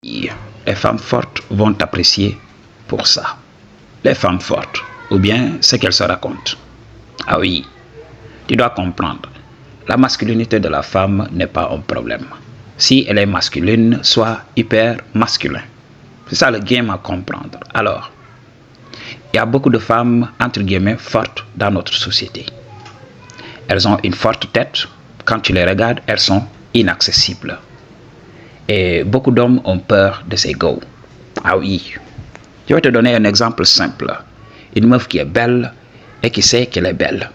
Les femmes fortes vont t'apprécier pour ça. Les femmes fortes, ou bien ce qu'elles se racontent. Ah oui, tu dois comprendre. La masculinité de la femme n'est pas un problème. Si elle est masculine, sois hyper masculin. C'est ça le game à comprendre. Alors, il y a beaucoup de femmes, entre guillemets, fortes dans notre société. Elles ont une forte tête. Quand tu les regardes, elles sont inaccessibles. Et beaucoup d'hommes ont peur de ces go. Ah oui. Je vais te donner un exemple simple. Une meuf qui est belle et qui sait qu'elle est belle.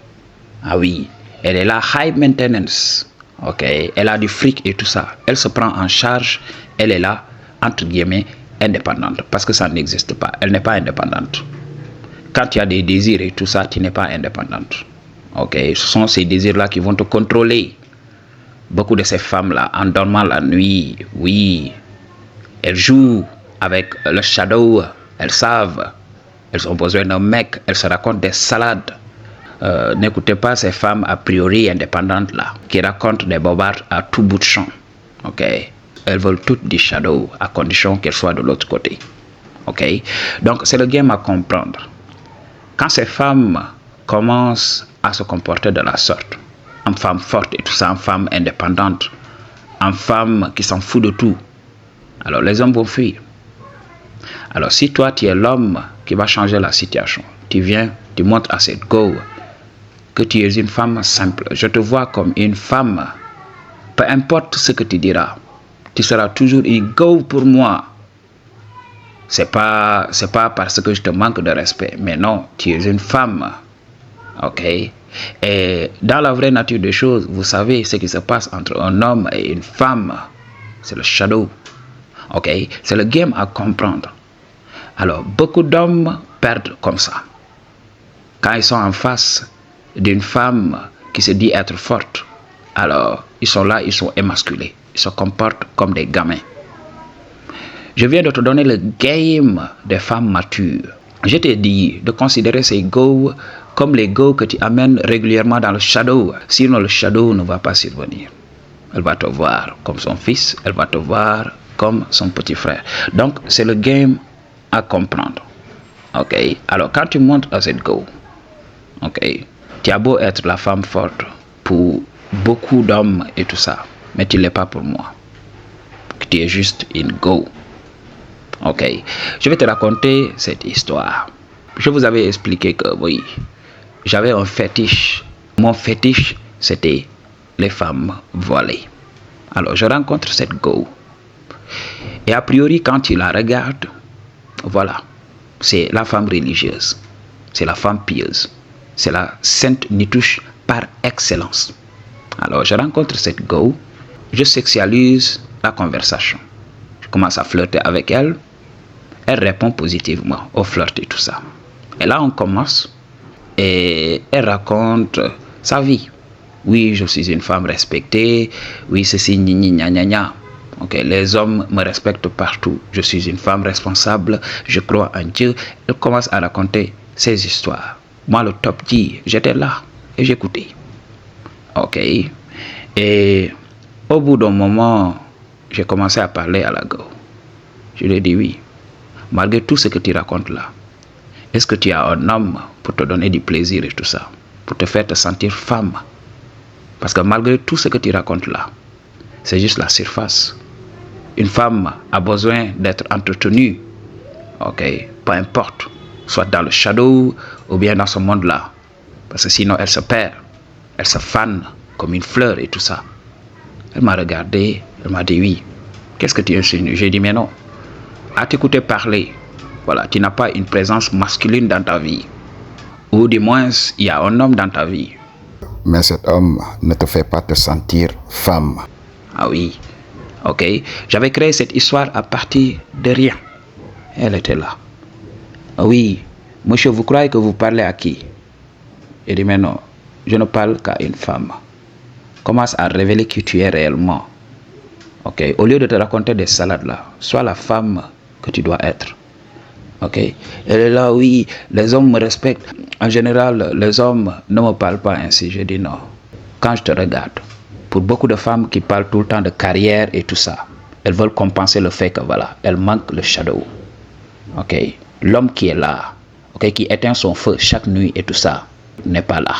Ah oui. Elle est là, high maintenance. Ok. Elle a du fric et tout ça. Elle se prend en charge. Elle est là, entre guillemets, indépendante. Parce que ça n'existe pas. Elle n'est pas indépendante. Quand tu as des désirs et tout ça, tu n'es pas indépendante. Ok. Ce sont ces désirs-là qui vont te contrôler. Beaucoup de ces femmes-là, en dormant la nuit, oui, elles jouent avec le shadow, elles savent, elles ont besoin d'un mec, elles se racontent des salades. N'écoutez pas ces femmes a priori indépendantes là, qui racontent des bobards à tout bout de champ. Ok, elles veulent toutes du shadow, à condition qu'elles soient de l'autre côté. Ok, donc c'est le game à comprendre. Quand ces femmes commencent à se comporter de la sorte, en femme forte et tout ça, en femme indépendante, en femme qui s'en fout de tout, alors les hommes vont fuir. Alors si toi tu es l'homme qui va changer la situation, tu viens, tu montres à cette go que tu es une femme simple. Je te vois comme une femme, peu importe ce que tu diras, tu seras toujours une go pour moi. C'est pas parce que je te manque de respect, mais non, tu es une femme. Ok. Et dans la vraie nature des choses, vous savez ce qui se passe entre un homme et une femme. C'est le shadow. Ok. C'est le game à comprendre. Alors, beaucoup d'hommes perdent comme ça. Quand ils sont en face d'une femme qui se dit être forte, alors ils sont là, ils sont émasculés. Ils se comportent comme des gamins. Je viens de te donner le game des femmes matures. Je t'ai dit de considérer ces go comme les go que tu amènes régulièrement dans le shadow. Sinon, le shadow ne va pas survenir. Elle va te voir comme son fils, elle va te voir comme son petit frère. Donc, c'est le game à comprendre. Ok. Alors, quand tu montes à cette go, ok, tu as beau être la femme forte pour beaucoup d'hommes et tout ça, mais tu ne l'es pas pour moi. Tu es juste une go. Ok. Je vais te raconter cette histoire. Je vous avais expliqué que oui, j'avais un fétiche. Mon fétiche, c'était les femmes voilées. Alors, je rencontre cette go. Et a priori, quand tu la regardes, voilà, c'est la femme religieuse. C'est la femme pieuse. C'est la sainte nitouche par excellence. Alors, je rencontre cette go. Je sexualise la conversation. Je commence à flirter avec elle. Elle répond positivement au flirt et tout ça. Et là, on commence. Et elle raconte sa vie. Oui, je suis une femme respectée. Oui, ceci, gna gna gna. Ok, les hommes me respectent partout. Je suis une femme responsable. Je crois en Dieu. Elle commence à raconter ses histoires. Moi, le top G, j'étais là et j'écoutais. Ok. Et au bout d'un moment, j'ai commencé à parler à la go. Je lui ai dit oui. Malgré tout ce que tu racontes là, est-ce que tu as un homme pour te donner du plaisir et tout ça, pour te faire te sentir femme? Parce que malgré tout ce que tu racontes là, c'est juste la surface. Une femme a besoin d'être entretenue, ok, peu importe, soit dans le shadow ou bien dans ce monde-là. Parce que sinon elle se perd, elle se fane comme une fleur et tout ça. Elle m'a regardé, elle m'a dit oui. Qu'est-ce que tu insinues? J'ai dit mais non. À t'écouter parler, voilà, tu n'as pas une présence masculine dans ta vie. Ou du moins, il y a un homme dans ta vie. Mais cet homme ne te fait pas te sentir femme. Ah oui, ok. J'avais créé cette histoire à partir de rien. Elle était là. Ah oui, monsieur, vous croyez que vous parlez à qui? Il dit mais non, je ne parle qu'à une femme. Commence à révéler qui tu es réellement. Ok, au lieu de te raconter des salades là, sois la femme que tu dois être. Ok, elle est là, oui, les hommes me respectent. En général, les hommes ne me parlent pas ainsi. Je dis non. Quand je te regarde, pour beaucoup de femmes qui parlent tout le temps de carrière et tout ça, elles veulent compenser le fait que voilà, elles manquent le shadow. Ok, l'homme qui est là, ok, qui éteint son feu chaque nuit et tout ça, n'est pas là.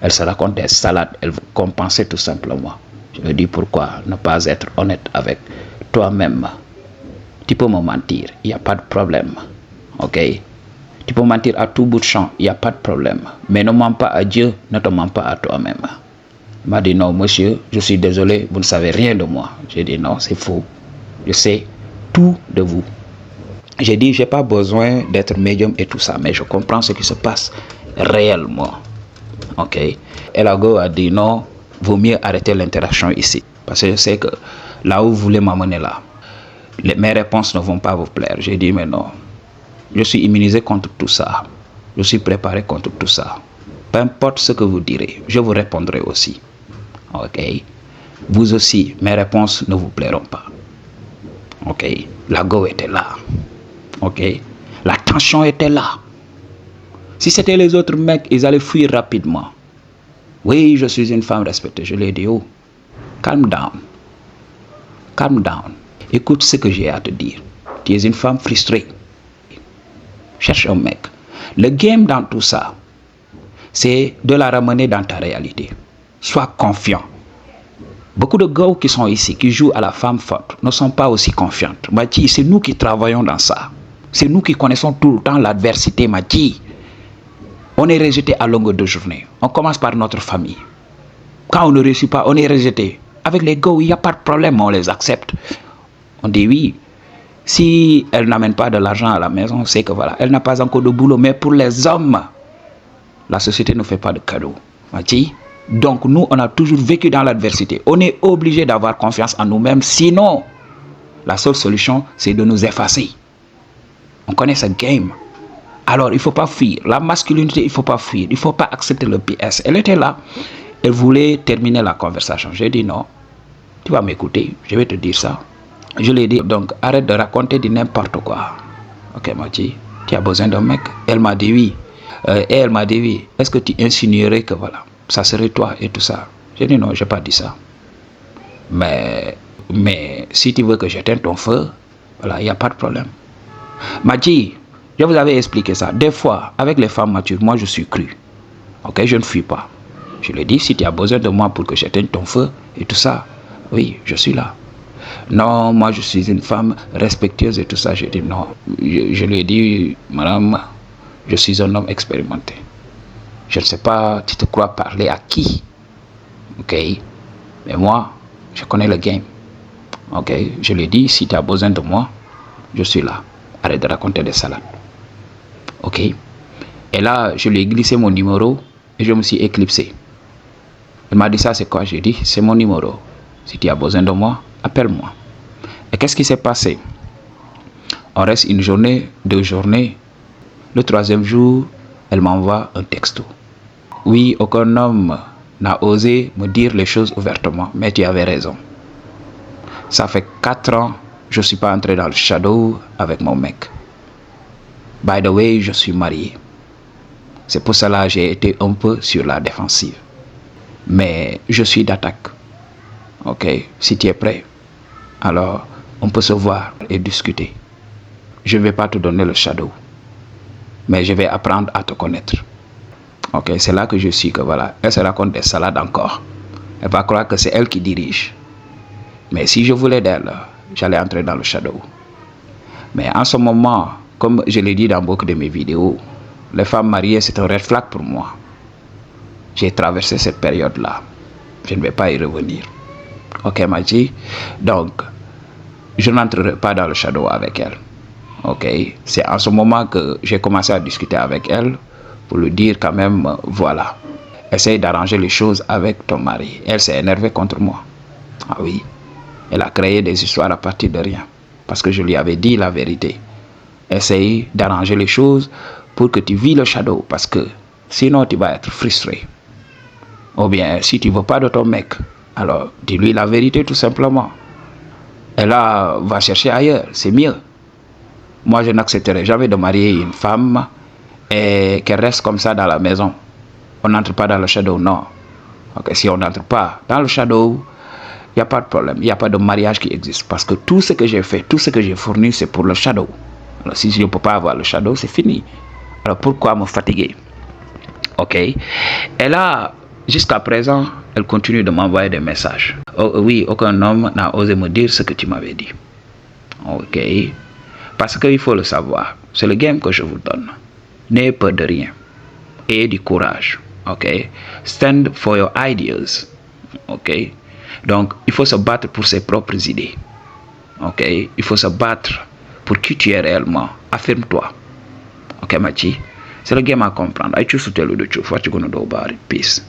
Elle se raconte des salades, elle veut compenser tout simplement. Je me dis pourquoi ne pas être honnête avec toi-même. Tu peux me mentir, il n'y a pas de problème. Ok, tu peux mentir à tout bout de champ, il n'y a pas de problème. Mais ne mens pas à Dieu, ne te mens pas à toi-même. Il m'a dit non, monsieur, je suis désolé, vous ne savez rien de moi. J'ai dit non, c'est faux. Je sais tout de vous. J'ai dit, j'ai pas besoin d'être médium et tout ça, mais je comprends ce qui se passe réellement. Ok. Et la go a dit non, vaut mieux arrêter l'interaction ici. Parce que je sais que là où vous voulez m'amener là, mes réponses ne vont pas vous plaire. J'ai dit mais non, je suis immunisé contre tout ça. Je suis préparé contre tout ça. Peu importe ce que vous direz, je vous répondrai aussi. Ok. Vous aussi, mes réponses ne vous plairont pas. Ok. La go était là. Ok. La tension était là. Si c'était les autres mecs, ils allaient fuir rapidement. Oui, je suis une femme respectée. Je l'ai dit, oh, calm down. Calm down. Écoute ce que j'ai à te dire. Tu es une femme frustrée. Cherche un mec. Le game dans tout ça, c'est de la ramener dans ta réalité. Sois confiant. Beaucoup de gars qui sont ici, qui jouent à la femme forte, ne sont pas aussi confiantes. Mathis, c'est nous qui travaillons dans ça. C'est nous qui connaissons tout le temps l'adversité, Mathis. On est rejeté à longueur de journée. On commence par notre famille. Quand on ne réussit pas, on est rejeté. Avec les gars, il n'y a pas de problème, on les accepte. On dit oui. Si elle n'amène pas de l'argent à la maison, c'est que voilà, elle n'a pas encore de boulot. Mais pour les hommes, la société ne fait pas de cadeaux. Mathis. Donc nous, on a toujours vécu dans l'adversité. On est obligé d'avoir confiance en nous-mêmes. Sinon, la seule solution, c'est de nous effacer. On connaît ce game. Alors, il ne faut pas fuir. La masculinité, il ne faut pas fuir. Il ne faut pas accepter le PS. Elle était là. Elle voulait terminer la conversation. J'ai dit non. Tu vas m'écouter. Je vais te dire ça. Je lui ai dit, donc, arrête de raconter du n'importe quoi. Ok, Mathis, tu as besoin d'un mec? Elle m'a dit oui. Et elle m'a dit oui. Est-ce que tu insinuerais que voilà, ça serait toi et tout ça? J'ai dit non, je n'ai pas dit ça. Mais si tu veux que j'éteigne ton feu, voilà, il n'y a pas de problème. Mathis, je vous avais expliqué ça. Des fois, avec les femmes matures, moi je suis cru. Ok, je ne fuis pas. Je lui ai dit, si tu as besoin de moi pour que j'éteigne ton feu et tout ça, oui, je suis là. Non, moi je suis une femme respectueuse et tout ça. J'ai dit non. Je lui ai dit, madame, je suis un homme expérimenté. Je ne sais pas, tu te crois parler à qui? Ok, mais moi, je connais le game. Ok, je lui ai dit, si tu as besoin de moi, je suis là. Arrête de raconter des salades. Ok. Et là, je lui ai glissé mon numéro et je me suis éclipsé. Elle m'a dit ça, c'est quoi? J'ai dit, c'est mon numéro. Si tu as besoin de moi, appelle-moi. Et qu'est-ce qui s'est passé? On reste une journée, 2 journées. Le 3e jour, elle m'envoie un texto. Oui, aucun homme n'a osé me dire les choses ouvertement, mais tu avais raison. Ça fait 4 ans, je ne suis pas entré dans le shadow avec mon mec. By the way, je suis marié. C'est pour cela que j'ai été un peu sur la défensive. Mais je suis d'attaque. Ok, si tu es prêt, alors on peut se voir et discuter. Je ne vais pas te donner le shadow, mais je vais apprendre à te connaître. Ok, c'est là que je suis que voilà, elle se raconte des salades encore. Elle va croire que c'est elle qui dirige. Mais si je voulais d'elle, j'allais entrer dans le shadow. Mais en ce moment, comme je l'ai dit dans beaucoup de mes vidéos, les femmes mariées, c'est un red flag pour moi. J'ai traversé cette période-là. Je ne vais pas y revenir. Ok, Mathis? Donc, je n'entrerai pas dans le shadow avec elle. Ok? C'est en ce moment que j'ai commencé à discuter avec elle pour lui dire quand même, voilà, essaye d'arranger les choses avec ton mari. Elle s'est énervée contre moi. Ah oui. Elle a créé des histoires à partir de rien. Parce que je lui avais dit la vérité. Essaye d'arranger les choses pour que tu vis le shadow. Parce que sinon, tu vas être frustré. Ou bien, si tu ne veux pas de ton mec, alors dis-lui la vérité tout simplement. Elle va chercher ailleurs, c'est mieux. Moi, je n'accepterai jamais de marier une femme et qu'elle reste comme ça dans la maison. On n'entre pas dans le shadow, non. Okay, si on n'entre pas dans le shadow, n'y a pas de problème. Il n'y a pas de mariage qui existe. Parce que tout ce que j'ai fait, tout ce que j'ai fourni, c'est pour le shadow. Alors, si je ne peux pas avoir le shadow, c'est fini. Alors, pourquoi me fatiguer? Ok. Et là, jusqu'à présent, elle continue de m'envoyer des messages. Oh, oui, aucun homme n'a osé me dire ce que tu m'avais dit. Ok. Parce qu'il faut le savoir. C'est le game que je vous donne. N'ayez peur de rien. Ayez du courage. Ok. Stand for your ideas. Ok. Donc, il faut se battre pour ses propres idées. Ok. Il faut se battre pour qui tu es réellement. Affirme-toi. Ok, Machi. C'est le game à comprendre. I choose to tell you the truth. What you gonna do about it? Peace.